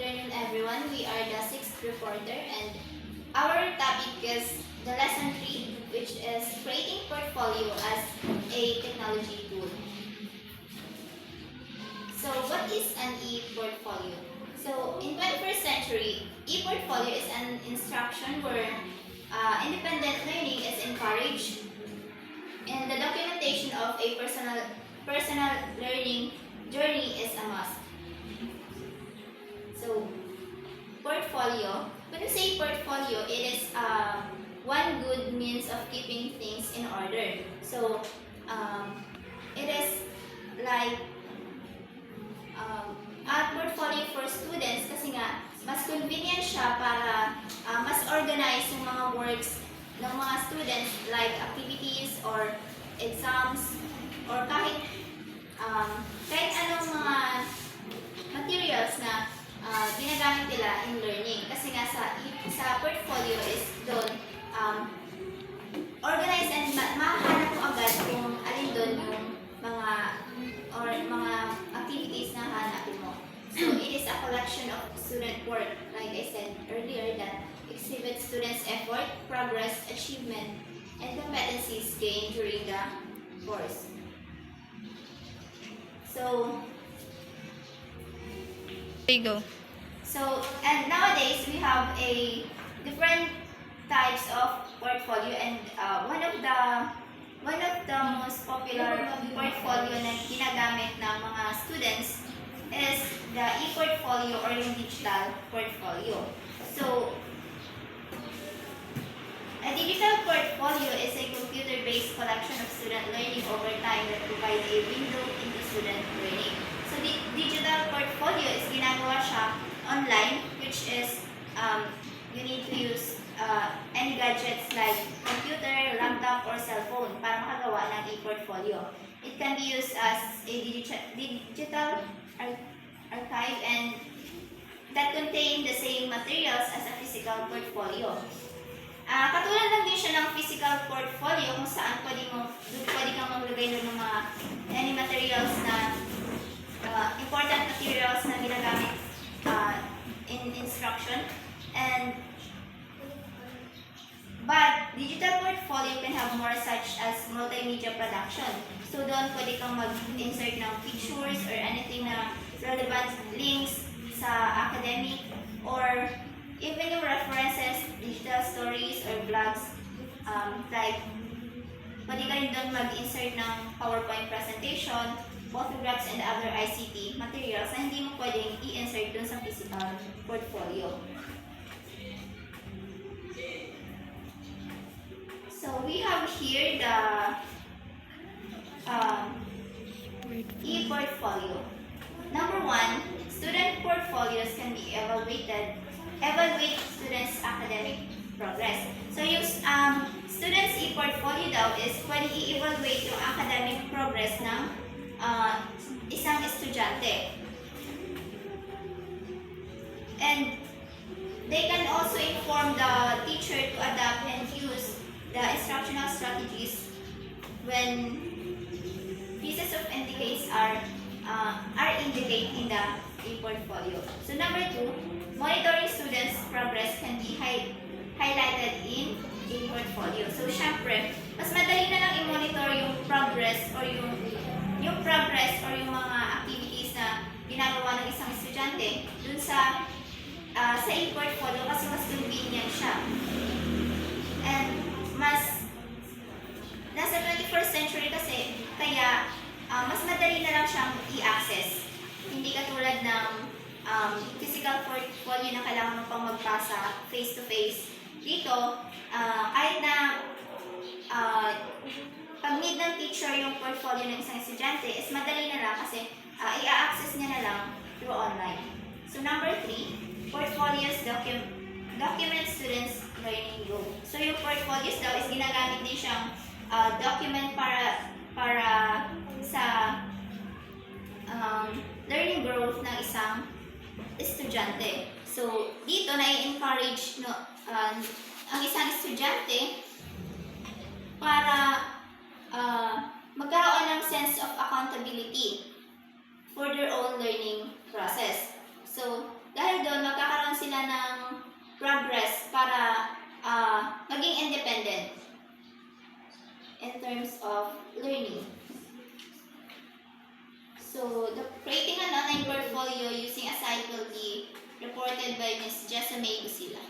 afternoon, everyone. We are the sixth reporter, and our topic is the lesson 3, which is creating portfolio as a technology tool. So, what is an e-portfolio? So, in 21st century, e-portfolio is an instruction where independent learning is encouraged, and the documentation of a personal learning journey is a must. So, portfolio. When you say portfolio, it is one good means of keeping things in order. So, it is like a portfolio for students kasi nga mas convenient siya para mas organize yung mga works ng mga students like activities or exams or kahit anong mga materials na ginagamit nila in learning. Kasi nga sa portfolio is doon organized and mahahanap mo agad kung alin doon yung mga activities na hanapin mo. So it is a collection of student work, like I said earlier, that exhibits students' effort, progress, achievement, and competencies gained during the course. So There you go. So, and nowadays we have a different types of portfolio, and one of the most popular portfolio na ginagamit ng mga students is the e-portfolio or yung digital portfolio. So, a digital portfolio is a computer-based collection of student learning over time that provides a window into student learning. So, the digital portfolio is ginagawa siya online, which is you need to use any gadgets like computer, laptop, or cell phone para makagawa ng e-portfolio. It can be used as a digital archive and that contain the same materials as a physical portfolio. Katulad lang din siya ng physical portfolio kung saan pwede kang maglagay ng mga any materials na important materials na ginagamit in instruction, but digital portfolio can have more such as multimedia production. So doon pwede kang mag-insert ng pictures or anything na relevant links sa academic or even yung references, digital stories or blogs, like pwede ka rin doon mag-insert ng PowerPoint presentation, photographs, and other ICT materials na hindi mo pwedeng i-insert doon sa physical portfolio. So we have here the e-portfolio. Number 1, student portfolios can be evaluate students' academic progress. So yung students' e-portfolio daw is pwede i-evaluate yung academic progress ng isang estudyante. And they can also inform the teacher to adapt and use the instructional strategies when pieces of indicates are indicated in the e-portfolio. So number 2, monitoring students' progress can be highlighted in e-portfolio. So syempre, mas madali na lang i-monitor yung progress or yung mga activities na ginagawa ng isang estudyante dun sa e-portfolio kasi mas convenient siya. And nasa 21st century kasi, kaya mas madali na lang siyang i-access. Hindi katulad ng physical portfolio na kailangan mo pang magpasa face-to-face. Dito, kahit na pag need ng teacher yung portfolio ng isang estudyante, is madali na lang kasi i-access niya na lang through online. So number 3, portfolios document students' learning goal. So yung portfolios daw is ginagamit din siyang document para sa learning growth ng isang estudyante. So dito na-encourage ang isang estudyante para magkaroon ng sense of accountability for their own learning process. So, dahil doon para maging independent in terms of learning. So, creating an online portfolio using a site will be reported by Ms. Jessamay Busila.